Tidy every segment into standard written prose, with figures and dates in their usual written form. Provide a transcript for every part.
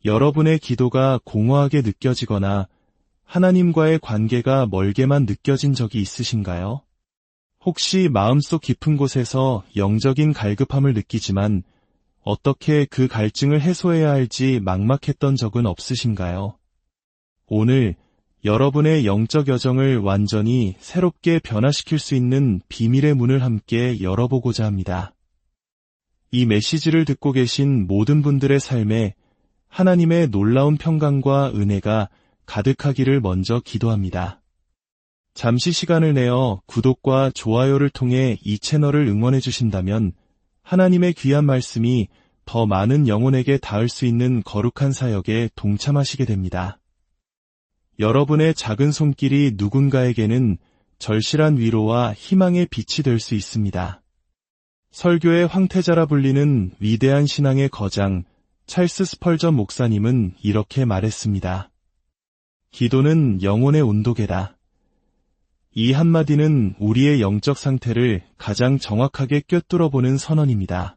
여러분의 기도가 공허하게 느껴지거나 하나님과의 관계가 멀게만 느껴진 적이 있으신가요? 혹시 마음속 깊은 곳에서 영적인 갈급함을 느끼지만 어떻게 그 갈증을 해소해야 할지 막막했던 적은 없으신가요? 오늘 여러분의 영적 여정을 완전히 새롭게 변화시킬 수 있는 비밀의 문을 함께 열어보고자 합니다. 이 메시지를 듣고 계신 모든 분들의 삶에 하나님의 놀라운 평강과 은혜가 가득하기를 먼저 기도합니다. 잠시 시간을 내어 구독과 좋아요를 통해 이 채널을 응원해 주신다면 하나님의 귀한 말씀이 더 많은 영혼에게 닿을 수 있는 거룩한 사역에 동참하시게 됩니다. 여러분의 작은 손길이 누군가에게는 절실한 위로와 희망의 빛이 될 수 있습니다. 설교의 황태자라 불리는 위대한 신앙의 거장 찰스 스펄전 목사님은 이렇게 말했습니다. 기도는 영혼의 온도계다. 이 한마디는 우리의 영적 상태를 가장 정확하게 꿰뚫어보는 선언입니다.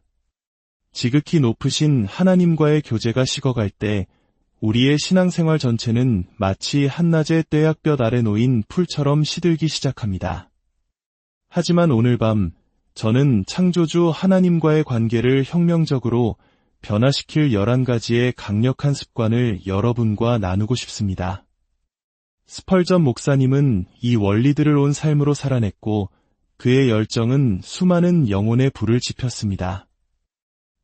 지극히 높으신 하나님과의 교제가 식어갈 때 우리의 신앙생활 전체는 마치 한낮의 떼약볕 아래 놓인 풀처럼 시들기 시작합니다. 하지만 오늘 밤 저는 창조주 하나님과의 관계를 혁명적으로 변화시킬 11가지의 강력한 습관을 여러분과 나누고 싶습니다. 스펄전 목사님은 이 원리들을 온 삶으로 살아냈고 그의 열정은 수많은 영혼의 불을 지폈습니다.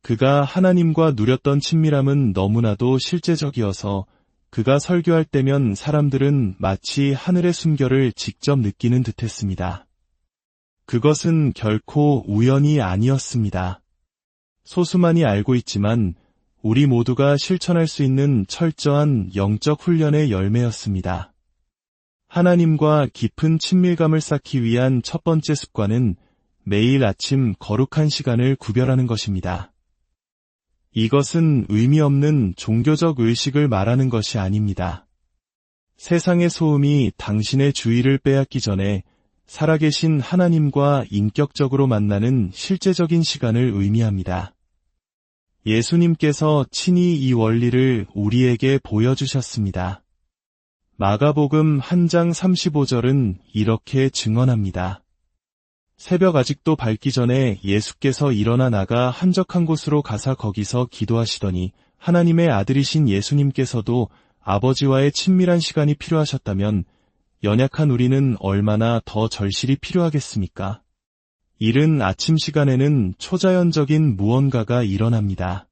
그가 하나님과 누렸던 친밀함은 너무나도 실제적이어서 그가 설교할 때면 사람들은 마치 하늘의 숨결을 직접 느끼는 듯했습니다. 그것은 결코 우연이 아니었습니다. 소수만이 알고 있지만 우리 모두가 실천할 수 있는 철저한 영적 훈련의 열매였습니다. 하나님과 깊은 친밀감을 쌓기 위한 첫 번째 습관은 매일 아침 거룩한 시간을 구별하는 것입니다. 이것은 의미 없는 종교적 의식을 말하는 것이 아닙니다. 세상의 소음이 당신의 주의를 빼앗기 전에 살아계신 하나님과 인격적으로 만나는 실제적인 시간을 의미합니다. 예수님께서 친히 이 원리를 우리에게 보여주셨습니다. 마가복음 1장 35절은 이렇게 증언합니다. 새벽 아직도 밝기 전에 예수께서 일어나 나가 한적한 곳으로 가사 거기서 기도하시더니 하나님의 아들이신 예수님께서도 아버지와의 친밀한 시간이 필요하셨다면 연약한 우리는 얼마나 더 절실히 필요하겠습니까? 이른 아침 시간에는 초자연적인 무언가가 일어납니다.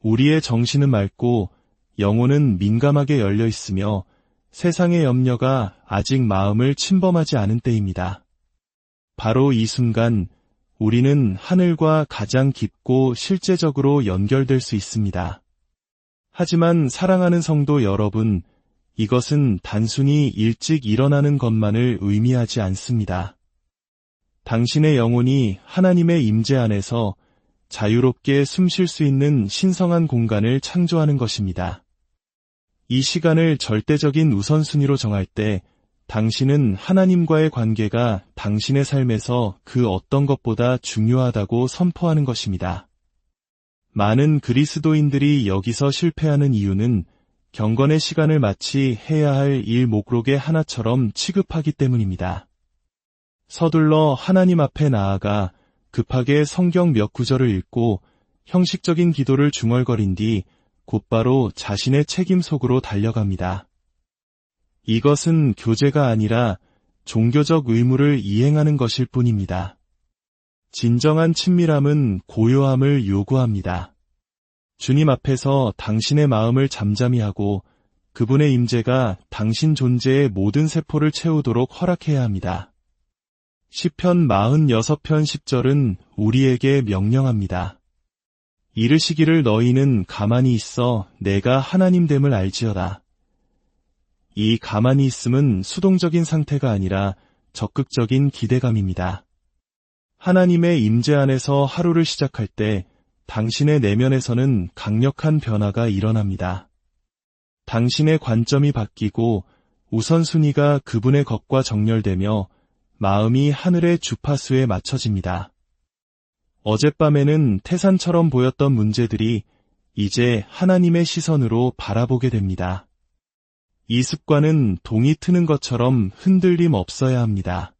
우리의 정신은 맑고 영혼은 민감하게 열려 있으며 세상의 염려가 아직 마음을 침범하지 않은 때입니다. 바로 이 순간 우리는 하늘과 가장 깊고 실제적으로 연결될 수 있습니다. 하지만 사랑하는 성도 여러분, 이것은 단순히 일찍 일어나는 것만을 의미하지 않습니다. 당신의 영혼이 하나님의 임재 안에서 자유롭게 숨 쉴 수 있는 신성한 공간을 창조하는 것입니다. 이 시간을 절대적인 우선순위로 정할 때 당신은 하나님과의 관계가 당신의 삶에서 그 어떤 것보다 중요하다고 선포하는 것입니다. 많은 그리스도인들이 여기서 실패하는 이유는 경건의 시간을 마치 해야 할 일 목록의 하나처럼 취급하기 때문입니다. 서둘러 하나님 앞에 나아가 급하게 성경 몇 구절을 읽고 형식적인 기도를 중얼거린 뒤 곧바로 자신의 책임 속으로 달려갑니다. 이것은 교제가 아니라 종교적 의무를 이행하는 것일 뿐입니다. 진정한 친밀함은 고요함을 요구합니다. 주님 앞에서 당신의 마음을 잠잠히 하고 그분의 임재가 당신 존재의 모든 세포를 채우도록 허락해야 합니다. 시편 46편 10절은 우리에게 명령합니다. 이르시기를 너희는 가만히 있어 내가 하나님됨을 알지어다. 이 가만히 있음은 수동적인 상태가 아니라 적극적인 기대감입니다. 하나님의 임재 안에서 하루를 시작할 때 당신의 내면에서는 강력한 변화가 일어납니다. 당신의 관점이 바뀌고 우선순위가 그분의 것과 정렬되며 마음이 하늘의 주파수에 맞춰집니다. 어젯밤에는 태산처럼 보였던 문제들이 이제 하나님의 시선으로 바라보게 됩니다. 이 습관은 동이 트는 것처럼 흔들림 없어야 합니다.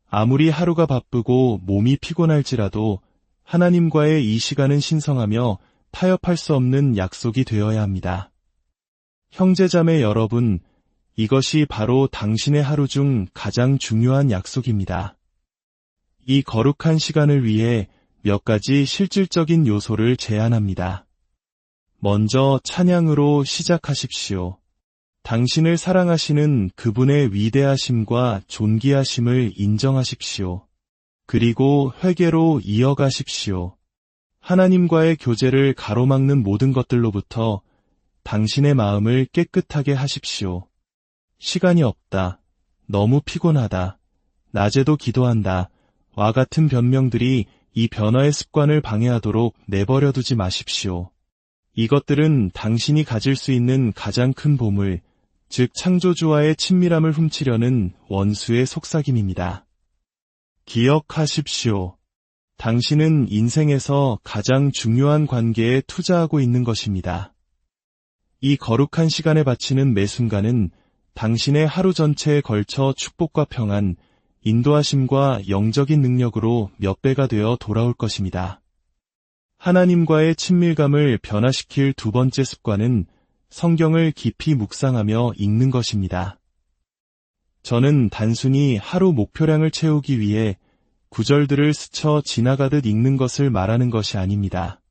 아무리 하루가 바쁘고 몸이 피곤할지라도 하나님과의 이 시간은 신성하며 타협할 수 없는 약속이 되어야 합니다. 형제자매 여러분, 이것이 바로 당신의 하루 중 가장 중요한 약속입니다. 이 거룩한 시간을 위해 몇 가지 실질적인 요소를 제안합니다. 먼저 찬양으로 시작하십시오. 당신을 사랑하시는 그분의 위대하심과 존귀하심을 인정하십시오. 그리고 회개로 이어가십시오. 하나님과의 교제를 가로막는 모든 것들로부터 당신의 마음을 깨끗하게 하십시오. 시간이 없다. 너무 피곤하다. 낮에도 기도한다. 와 같은 변명들이 이 변화의 습관을 방해하도록 내버려두지 마십시오. 이것들은 당신이 가질 수 있는 가장 큰 보물, 즉 창조주와의 친밀함을 훔치려는 원수의 속삭임입니다. 기억하십시오. 당신은 인생에서 가장 중요한 관계에 투자하고 있는 것입니다. 이 거룩한 시간에 바치는 매 순간은 당신의 하루 전체에 걸쳐 축복과 평안, 인도하심과 영적인 능력으로 몇 배가 되어 돌아올 것입니다. 하나님과의 친밀감을 변화시킬 두 번째 습관은 성경을 깊이 묵상하며 읽는 것입니다. 저는 단순히 하루 목표량을 채우기 위해 구절들을 스쳐 지나가듯 읽는 것을 말하는 것이 아닙니다.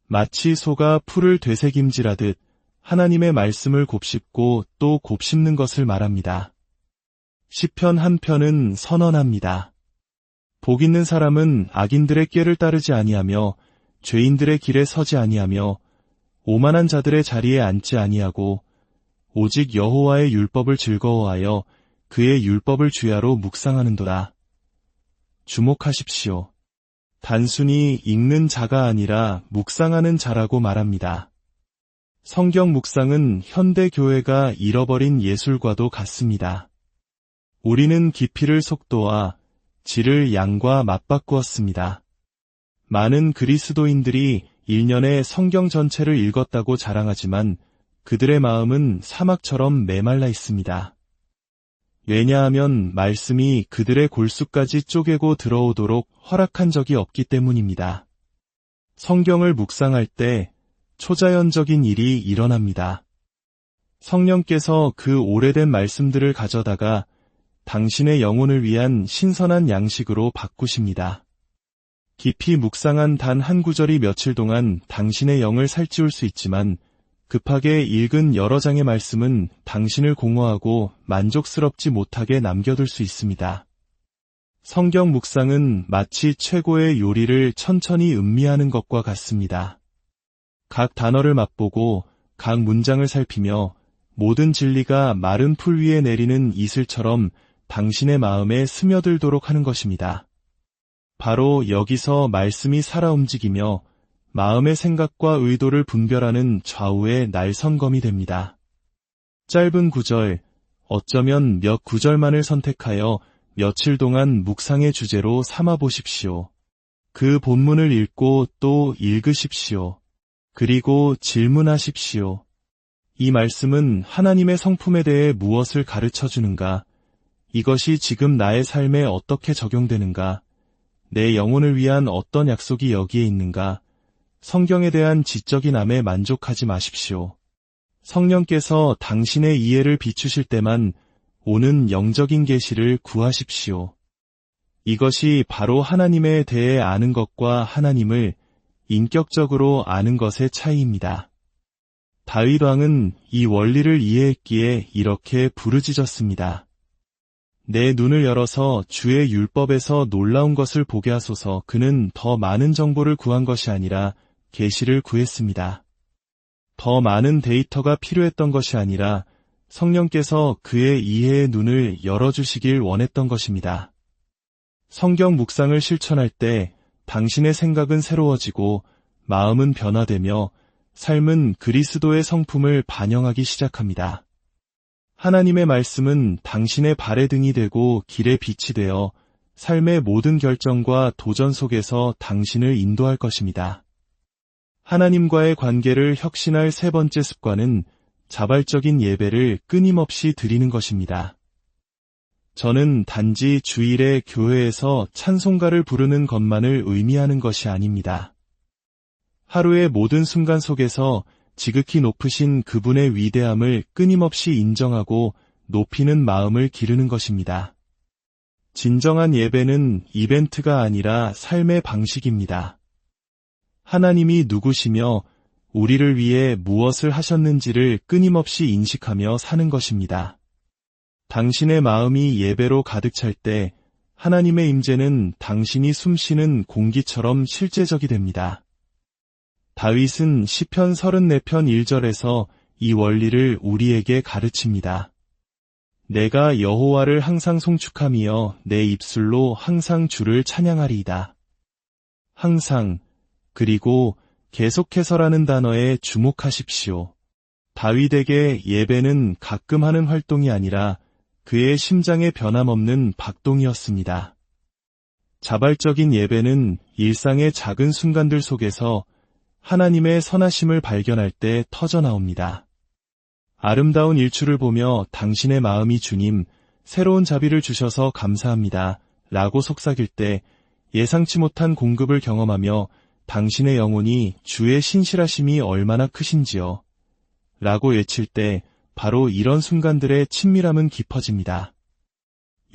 마치 소가 풀을 되새김질하듯 하나님의 말씀을 곱씹고 또 곱씹는 것을 말합니다. 시편 한 편은 선언합니다. 복 있는 사람은 악인들의 꾀를 따르지 아니하며 죄인들의 길에 서지 아니하며 오만한 자들의 자리에 앉지 아니하고 오직 여호와의 율법을 즐거워하여 그의 율법을 주야로 묵상하는도다. 주목하십시오. 단순히 읽는 자가 아니라 묵상하는 자라고 말합니다. 성경 묵상은 현대 교회가 잃어버린 예술과도 같습니다. 우리는 깊이를 속도와 질을 양과 맞바꾸었습니다. 많은 그리스도인들이 1년에 성경 전체를 읽었다고 자랑하지만 그들의 마음은 사막처럼 메말라 있습니다. 왜냐하면 말씀이 그들의 골수까지 쪼개고 들어오도록 허락한 적이 없기 때문입니다. 성경을 묵상할 때 초자연적인 일이 일어납니다. 성령께서 그 오래된 말씀들을 가져다가 당신의 영혼을 위한 신선한 양식으로 바꾸십니다. 깊이 묵상한 단 한 구절이 며칠 동안 당신의 영을 살찌울 수 있지만 급하게 읽은 여러 장의 말씀은 당신을 공허하고 만족스럽지 못하게 남겨둘 수 있습니다. 성경 묵상은 마치 최고의 요리를 천천히 음미하는 것과 같습니다. 각 단어를 맛보고 각 문장을 살피며 모든 진리가 마른 풀 위에 내리는 이슬처럼 당신의 마음에 스며들도록 하는 것입니다. 바로 여기서 말씀이 살아 움직이며 마음의 생각과 의도를 분별하는 좌우의 날선검이 됩니다. 짧은 구절, 어쩌면 몇 구절만을 선택하여 며칠 동안 묵상의 주제로 삼아 보십시오. 그 본문을 읽고 또 읽으십시오. 그리고 질문하십시오. 이 말씀은 하나님의 성품에 대해 무엇을 가르쳐 주는가? 이것이 지금 나의 삶에 어떻게 적용되는가? 내 영혼을 위한 어떤 약속이 여기에 있는가? 성경에 대한 지적인 암에 만족하지 마십시오. 성령께서 당신의 이해를 비추실 때만 오는 영적인 계시를 구하십시오. 이것이 바로 하나님에 대해 아는 것과 하나님을 인격적으로 아는 것의 차이입니다. 다윗 왕은 이 원리를 이해했기에 이렇게 부르짖었습니다. 내 눈을 열어서 주의 율법에서 놀라운 것을 보게 하소서. 그는 더 많은 정보를 구한 것이 아니라 계시를 구했습니다. 더 많은 데이터가 필요했던 것이 아니라 성령께서 그의 이해의 눈을 열어주시길 원했던 것입니다. 성경 묵상을 실천할 때 당신의 생각은 새로워지고 마음은 변화되며 삶은 그리스도의 성품을 반영하기 시작합니다. 하나님의 말씀은 당신의 발의 등이 되고 길의 빛이 되어 삶의 모든 결정과 도전 속에서 당신을 인도할 것입니다. 하나님과의 관계를 혁신할 세 번째 습관은 자발적인 예배를 끊임없이 드리는 것입니다. 저는 단지 주일에 교회에서 찬송가를 부르는 것만을 의미하는 것이 아닙니다. 하루의 모든 순간 속에서 지극히 높으신 그분의 위대함을 끊임없이 인정하고 높이는 마음을 기르는 것입니다. 진정한 예배는 이벤트가 아니라 삶의 방식입니다. 하나님이 누구시며 우리를 위해 무엇을 하셨는지를 끊임없이 인식하며 사는 것입니다. 당신의 마음이 예배로 가득 찰 때 하나님의 임재는 당신이 숨쉬는 공기처럼 실제적이 됩니다. 다윗은 시편 34편 1절에서 이 원리를 우리에게 가르칩니다. 내가 여호와를 항상 송축하며 내 입술로 항상 주를 찬양하리이다. 항상, 그리고 계속해서라는 단어에 주목하십시오. 다윗에게 예배는 가끔 하는 활동이 아니라 그의 심장의 변함없는 박동이었습니다. 자발적인 예배는 일상의 작은 순간들 속에서 하나님의 선하심을 발견할 때 터져나옵니다. 아름다운 일출을 보며 당신의 마음이 주님, 새로운 자비를 주셔서 감사합니다. 라고 속삭일 때 예상치 못한 공급을 경험하며 당신의 영혼이 주의 신실하심이 얼마나 크신지요. 라고 외칠 때 바로 이런 순간들의 친밀함은 깊어집니다.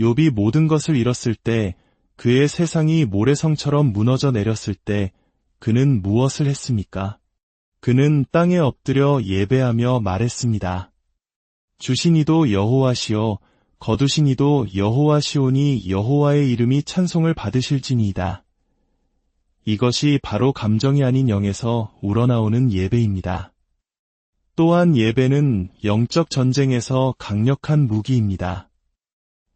욥이 모든 것을 잃었을 때, 그의 세상이 모래성처럼 무너져 내렸을 때 그는 무엇을 했습니까? 그는 땅에 엎드려 예배하며 말했습니다. 주신 이도 여호와시요 거두신 이도 여호와시오니 여호와의 이름이 찬송을 받으실지니이다. 이것이 바로 감정이 아닌 영에서 우러나오는 예배입니다. 또한 예배는 영적 전쟁에서 강력한 무기입니다.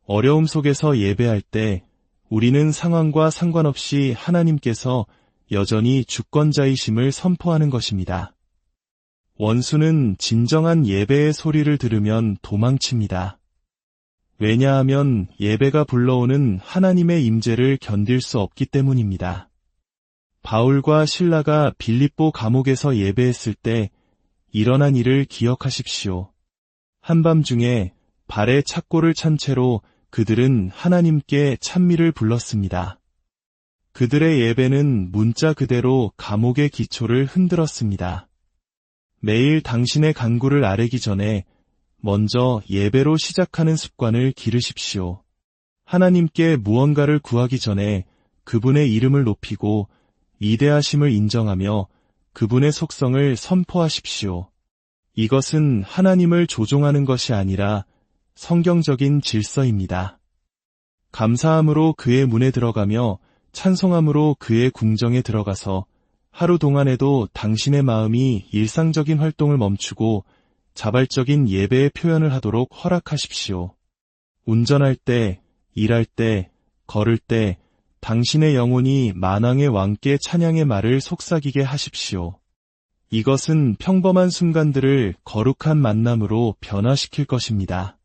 어려움 속에서 예배할 때 우리는 상황과 상관없이 하나님께서 여전히 주권자이심을 선포하는 것입니다. 원수는 진정한 예배의 소리를 들으면 도망칩니다. 왜냐하면 예배가 불러오는 하나님의 임재를 견딜 수 없기 때문입니다. 바울과 실라가 빌립보 감옥에서 예배했을 때 일어난 일을 기억하십시오. 한밤중에 발에 착고를 찬 채로 그들은 하나님께 찬미를 불렀습니다. 그들의 예배는 문자 그대로 감옥의 기초를 흔들었습니다. 매일 당신의 간구를 아뢰기 전에 먼저 예배로 시작하는 습관을 기르십시오. 하나님께 무언가를 구하기 전에 그분의 이름을 높이고 위대하심을 인정하며 그분의 속성을 선포하십시오. 이것은 하나님을 조종하는 것이 아니라 성경적인 질서입니다. 감사함으로 그의 문에 들어가며 찬송함으로 그의 궁정에 들어가서 하루 동안에도 당신의 마음이 일상적인 활동을 멈추고 자발적인 예배의 표현을 하도록 허락하십시오. 운전할 때, 일할 때, 걸을 때 당신의 영혼이 만왕의 왕께 찬양의 말을 속삭이게 하십시오. 이것은 평범한 순간들을 거룩한 만남으로 변화시킬 것입니다.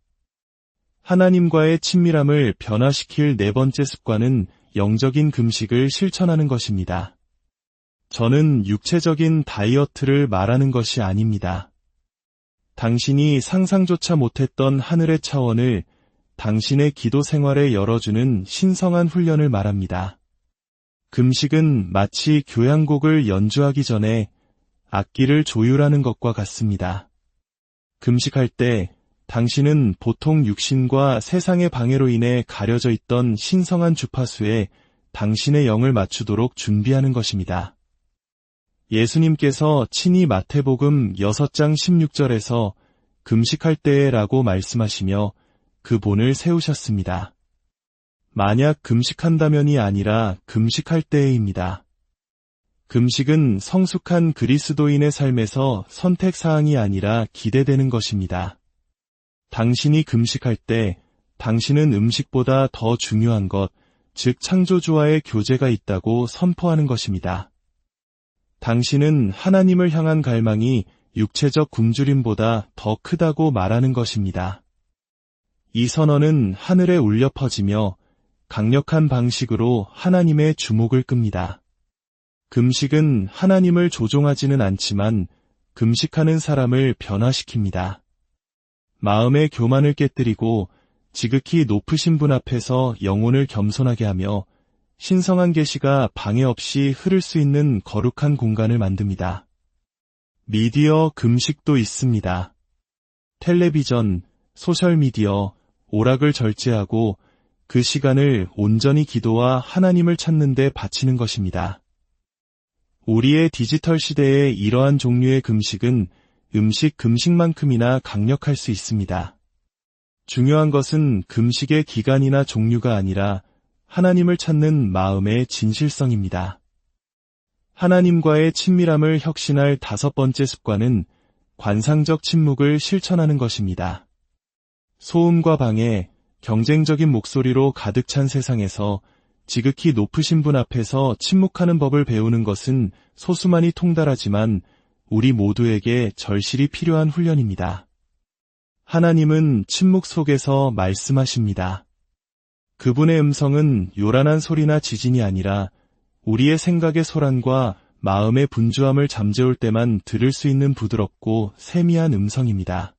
하나님과의 친밀함을 변화시킬 네 번째 습관은 영적인 금식을 실천하는 것입니다. 저는 육체적인 다이어트를 말하는 것이 아닙니다. 당신이 상상조차 못했던 하늘의 차원을 당신의 기도 생활에 열어주는 신성한 훈련을 말합니다. 금식은 마치 교향곡을 연주하기 전에 악기를 조율하는 것과 같습니다. 금식할 때 당신은 보통 육신과 세상의 방해로 인해 가려져 있던 신성한 주파수에 당신의 영을 맞추도록 준비하는 것입니다. 예수님께서 친히 마태복음 6장 16절에서 금식할 때에라고 말씀하시며 그 본을 세우셨습니다. 만약 금식한다면이 아니라 금식할 때에입니다. 금식은 성숙한 그리스도인의 삶에서 선택사항이 아니라 기대되는 것입니다. 당신이 금식할 때 당신은 음식보다 더 중요한 것, 즉 창조주와의 교제가 있다고 선포하는 것입니다. 당신은 하나님을 향한 갈망이 육체적 굶주림보다 더 크다고 말하는 것입니다. 이 선언은 하늘에 울려 퍼지며 강력한 방식으로 하나님의 주목을 끕니다. 금식은 하나님을 조종하지는 않지만 금식하는 사람을 변화시킵니다. 마음의 교만을 깨뜨리고 지극히 높으신 분 앞에서 영혼을 겸손하게 하며 신성한 계시가 방해 없이 흐를 수 있는 거룩한 공간을 만듭니다. 미디어 금식도 있습니다. 텔레비전, 소셜미디어, 오락을 절제하고 그 시간을 온전히 기도와 하나님을 찾는 데 바치는 것입니다. 우리의 디지털 시대에 이러한 종류의 금식은 음식 금식만큼이나 강력할 수 있습니다. 중요한 것은 금식의 기간이나 종류가 아니라 하나님을 찾는 마음의 진실성입니다. 하나님과의 친밀함을 혁신할 5번째 습관은 관상적 침묵을 실천하는 것입니다. 소음과 방해, 경쟁적인 목소리로 가득 찬 세상에서 지극히 높으신 분 앞에서 침묵하는 법을 배우는 것은 소수만이 통달하지만 우리 모두에게 절실히 필요한 훈련입니다. 하나님은 침묵 속에서 말씀하십니다. 그분의 음성은 요란한 소리나 지진이 아니라 우리의 생각의 소란과 마음의 분주함을 잠재울 때만 들을 수 있는 부드럽고 세미한 음성입니다.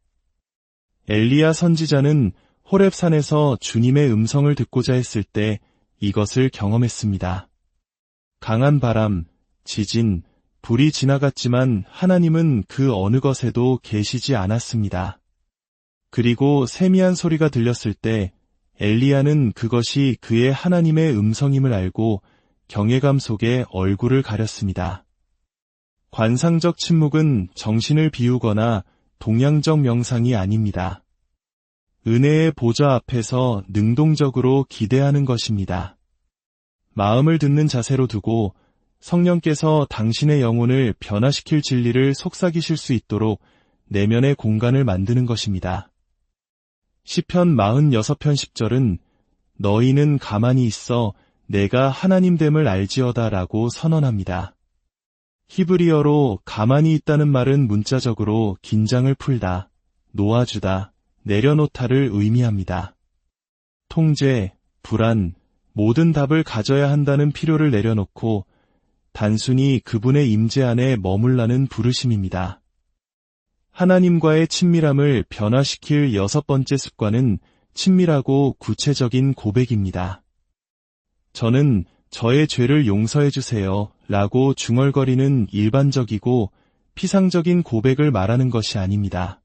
엘리야 선지자는 호렙산에서 주님의 음성을 듣고자 했을 때 이것을 경험했습니다. 강한 바람, 지진, 불이 지나갔지만 하나님은 그 어느 것에도 계시지 않았습니다. 그리고 세미한 소리가 들렸을 때 엘리야는 그것이 그의 하나님의 음성임을 알고 경외감 속에 얼굴을 가렸습니다. 관상적 침묵은 정신을 비우거나 동양적 명상이 아닙니다. 은혜의 보좌 앞에서 능동적으로 기대하는 것입니다. 마음을 듣는 자세로 두고 성령께서 당신의 영혼을 변화시킬 진리를 속삭이실 수 있도록 내면의 공간을 만드는 것입니다. 시편 46편 10절은 너희는 가만히 있어 내가 하나님됨을 알지어다 라고 선언합니다. 히브리어로 가만히 있다는 말은 문자적으로 긴장을 풀다, 놓아주다, 내려놓다를 의미합니다. 통제, 불안, 모든 답을 가져야 한다는 필요를 내려놓고 단순히 그분의 임재 안에 머물라는 부르심입니다. 하나님과의 친밀함을 변화시킬 6번째 습관은 친밀하고 구체적인 고백입니다. 저는 저의 죄를 용서해 주세요 라고 중얼거리는 일반적이고 피상적인 고백을 말하는 것이 아닙니다.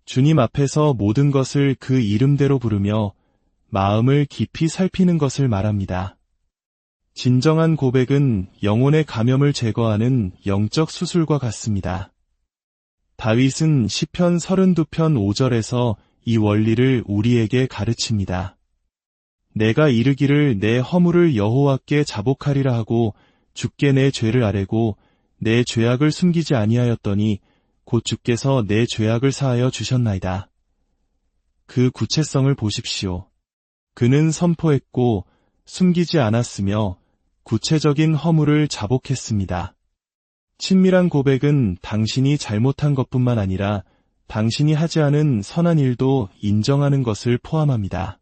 주님 앞에서 모든 것을 그 이름대로 부르며 마음을 깊이 살피는 것을 말합니다. 진정한 고백은 영혼의 감염을 제거하는 영적 수술과 같습니다. 다윗은 시편 32편 5절에서 이 원리를 우리에게 가르칩니다. 내가 이르기를 내 허물을 여호와께 자복하리라 하고 주께 내 죄를 아뢰고 내 죄악을 숨기지 아니하였더니 곧 주께서 내 죄악을 사하여 주셨나이다. 그 구체성을 보십시오. 그는 선포했고 숨기지 않았으며 구체적인 허물을 자복했습니다. 친밀한 고백은 당신이 잘못한 것뿐만 아니라 당신이 하지 않은 선한 일도 인정하는 것을 포함합니다.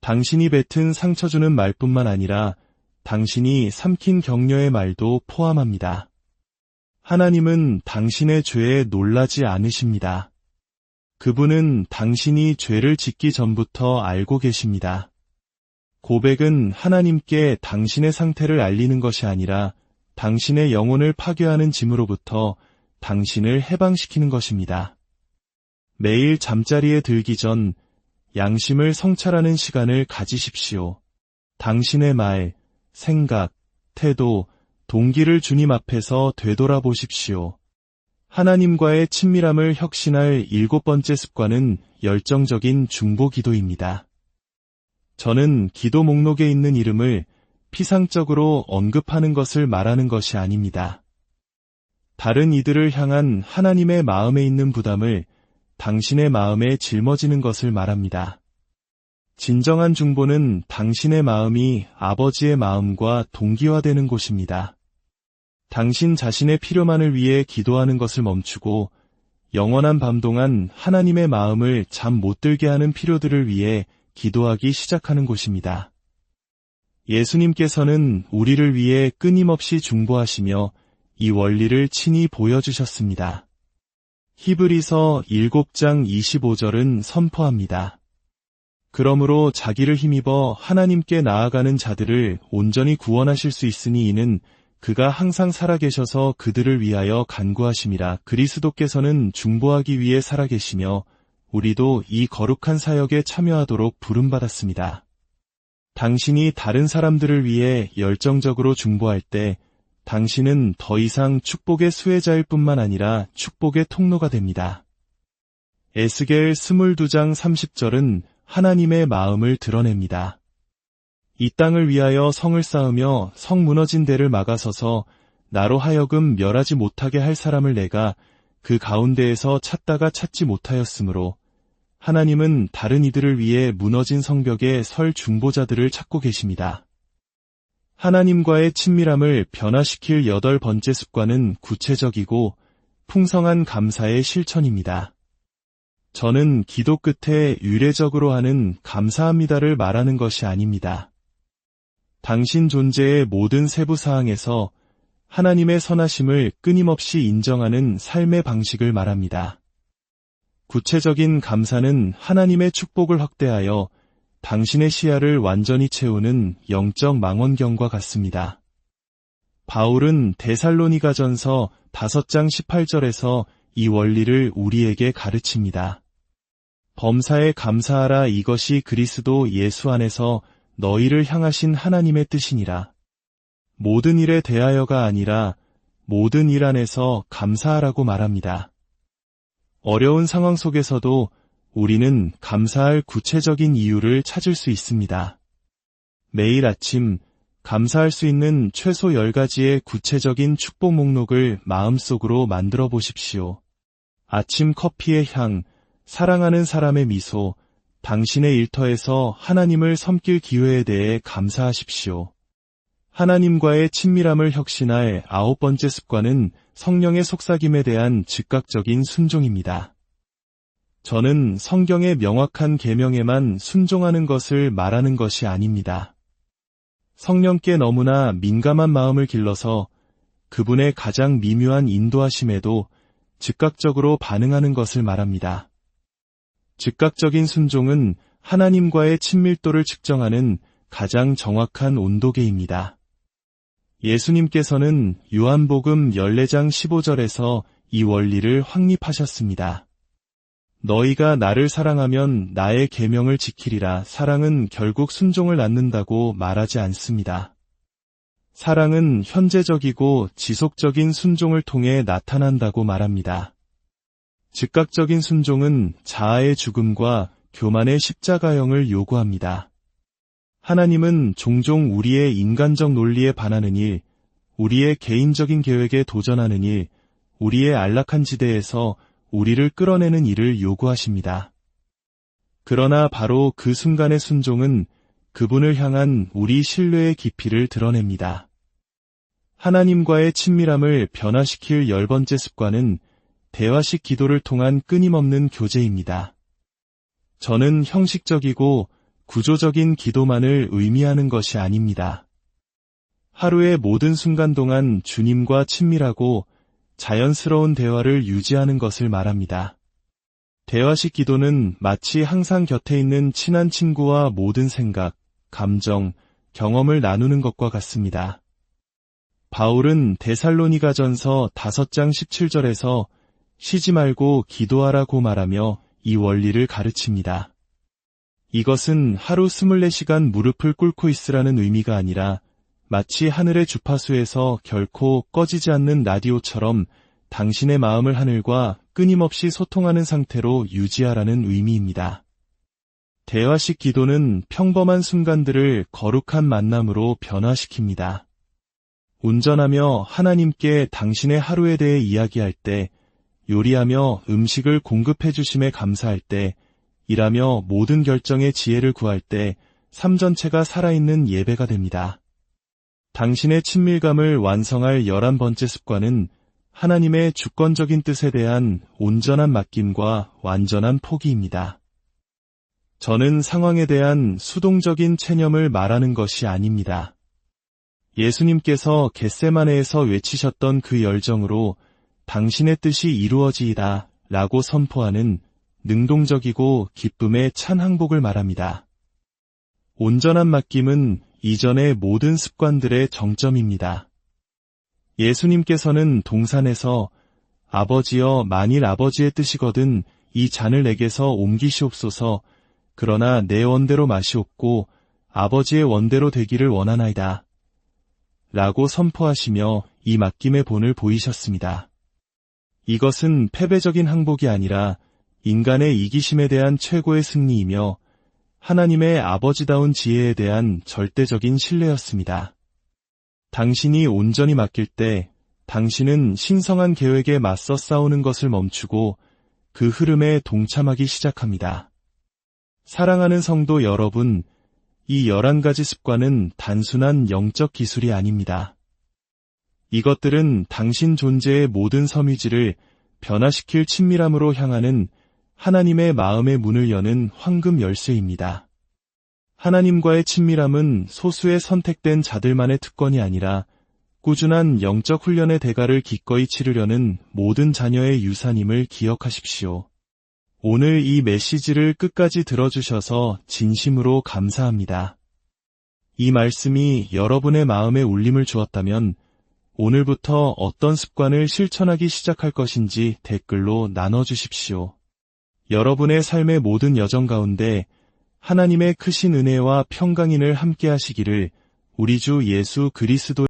당신이 뱉은 상처 주는 말뿐만 아니라 당신이 삼킨 격려의 말도 포함합니다. 하나님은 당신의 죄에 놀라지 않으십니다. 그분은 당신이 죄를 짓기 전부터 알고 계십니다. 고백은 하나님께 당신의 상태를 알리는 것이 아니라 당신의 영혼을 파괴하는 짐으로부터 당신을 해방시키는 것입니다. 매일 잠자리에 들기 전 양심을 성찰하는 시간을 가지십시오. 당신의 말, 생각, 태도, 동기를 주님 앞에서 되돌아보십시오. 하나님과의 친밀함을 혁신할 7번째 습관은 열정적인 중보 기도입니다. 저는 기도 목록에 있는 이름을 피상적으로 언급하는 것을 말하는 것이 아닙니다. 다른 이들을 향한 하나님의 마음에 있는 부담을 당신의 마음에 짊어지는 것을 말합니다. 진정한 중보는 당신의 마음이 아버지의 마음과 동기화되는 곳입니다. 당신 자신의 필요만을 위해 기도하는 것을 멈추고 영원한 밤 동안 하나님의 마음을 잠 못 들게 하는 필요들을 위해 기도하기 시작하는 곳입니다. 예수님께서는 우리를 위해 끊임없이 중보하시며 이 원리를 친히 보여주셨습니다. 히브리서 7장 25절은 선포합니다. 그러므로 자기를 힘입어 하나님께 나아가는 자들을 온전히 구원하실 수 있으니 이는 그가 항상 살아계셔서 그들을 위하여 간구하심이라. 그리스도께서는 중보하기 위해 살아계시며 우리도 이 거룩한 사역에 참여하도록 부름받았습니다. 당신이 다른 사람들을 위해 열정적으로 중보할 때 당신은 더 이상 축복의 수혜자일 뿐만 아니라 축복의 통로가 됩니다. 에스겔 22장 30절은 하나님의 마음을 드러냅니다. 이 땅을 위하여 성을 쌓으며 성 무너진 데를 막아서서 나로 하여금 멸하지 못하게 할 사람을 내가 그 가운데에서 찾다가 찾지 못하였으므로 하나님은 다른 이들을 위해 무너진 성벽에 설 중보자들을 찾고 계십니다. 하나님과의 친밀함을 변화시킬 8번째 습관은 구체적이고 풍성한 감사의 실천입니다. 저는 기도 끝에 의례적으로 하는 감사합니다를 말하는 것이 아닙니다. 당신 존재의 모든 세부 사항에서 하나님의 선하심을 끊임없이 인정하는 삶의 방식을 말합니다. 구체적인 감사는 하나님의 축복을 확대하여 당신의 시야를 완전히 채우는 영적 망원경과 같습니다. 바울은 데살로니가전서 5장 18절에서 이 원리를 우리에게 가르칩니다. 범사에 감사하라. 이것이 그리스도 예수 안에서 너희를 향하신 하나님의 뜻이니라. 모든 일에 대하여가 아니라 모든 일 안에서 감사하라고 말합니다. 어려운 상황 속에서도 우리는 감사할 구체적인 이유를 찾을 수 있습니다. 매일 아침 감사할 수 있는 최소 10가지의 구체적인 축복 목록을 마음속으로 만들어 보십시오. 아침 커피의 향, 사랑하는 사람의 미소, 당신의 일터에서 하나님을 섬길 기회에 대해 감사하십시오. 하나님과의 친밀함을 혁신할 9번째 습관은 성령의 속삭임에 대한 즉각적인 순종입니다. 저는 성경의 명확한 계명에만 순종하는 것을 말하는 것이 아닙니다. 성령께 너무나 민감한 마음을 길러서 그분의 가장 미묘한 인도하심에도 즉각적으로 반응하는 것을 말합니다. 즉각적인 순종은 하나님과의 친밀도를 측정하는 가장 정확한 온도계입니다. 예수님께서는 요한복음 14장 15절에서 이 원리를 확립하셨습니다. 너희가 나를 사랑하면 나의 계명을 지키리라. 사랑은 결국 순종을 낳는다고 말하지 않습니다. 사랑은 현재적이고 지속적인 순종을 통해 나타난다고 말합니다. 즉각적인 순종은 자아의 죽음과 교만의 십자가형을 요구합니다. 하나님은 종종 우리의 인간적 논리에 반하는 일, 우리의 개인적인 계획에 도전하는 일, 우리의 안락한 지대에서 우리를 끌어내는 일을 요구하십니다. 그러나 바로 그 순간의 순종은 그분을 향한 우리 신뢰의 깊이를 드러냅니다. 하나님과의 친밀함을 변화시킬 10번째 습관은 대화식 기도를 통한 끊임없는 교제입니다. 저는 형식적이고 구조적인 기도만을 의미하는 것이 아닙니다. 하루의 모든 순간 동안 주님과 친밀하고 자연스러운 대화를 유지하는 것을 말합니다. 대화식 기도는 마치 항상 곁에 있는 친한 친구와 모든 생각, 감정, 경험을 나누는 것과 같습니다. 바울은 데살로니가전서 5장 17절에서 쉬지 말고 기도하라고 말하며 이 원리를 가르칩니다. 이것은 하루 24시간 무릎을 꿇고 있으라는 의미가 아니라 마치 하늘의 주파수에서 결코 꺼지지 않는 라디오처럼 당신의 마음을 하늘과 끊임없이 소통하는 상태로 유지하라는 의미입니다. 대화식 기도는 평범한 순간들을 거룩한 만남으로 변화시킵니다. 운전하며 하나님께 당신의 하루에 대해 이야기할 때, 요리하며 음식을 공급해 주심에 감사할 때, 일하며 모든 결정의 지혜를 구할 때 삶 전체가 살아있는 예배가 됩니다. 당신의 친밀감을 완성할 11번째 습관은 하나님의 주권적인 뜻에 대한 온전한 맡김과 완전한 포기입니다. 저는 상황에 대한 수동적인 체념을 말하는 것이 아닙니다. 예수님께서 겟세마네에서 외치셨던 그 열정으로 당신의 뜻이 이루어지이다 라고 선포하는 능동적이고 기쁨의 찬 항복을 말합니다. 온전한 맡김은 이전의 모든 습관들의 정점입니다. 예수님께서는 동산에서 아버지여 만일 아버지의 뜻이거든 이 잔을 내게서 옮기시옵소서 그러나 내 원대로 마시옵고 아버지의 원대로 되기를 원하나이다 라고 선포하시며 이 맡김의 본을 보이셨습니다. 이것은 패배적인 항복이 아니라 인간의 이기심에 대한 최고의 승리이며 하나님의 아버지다운 지혜에 대한 절대적인 신뢰였습니다. 당신이 온전히 맡길 때 당신은 신성한 계획에 맞서 싸우는 것을 멈추고 그 흐름에 동참하기 시작합니다. 사랑하는 성도 여러분, 이 11가지 습관은 단순한 영적 기술이 아닙니다. 이것들은 당신 존재의 모든 섬유질을 변화시킬 친밀함으로 향하는 하나님의 마음의 문을 여는 황금 열쇠입니다. 하나님과의 친밀함은 소수의 선택된 자들만의 특권이 아니라 꾸준한 영적 훈련의 대가를 기꺼이 치르려는 모든 자녀의 유산임을 기억하십시오. 오늘 이 메시지를 끝까지 들어주셔서 진심으로 감사합니다. 이 말씀이 여러분의 마음에 울림을 주었다면 오늘부터 어떤 습관을 실천하기 시작할 것인지 댓글로 나눠주십시오. 여러분의 삶의 모든 여정 가운데 하나님의 크신 은혜와 평강인을 함께 하시기를 우리 주 예수 그리스도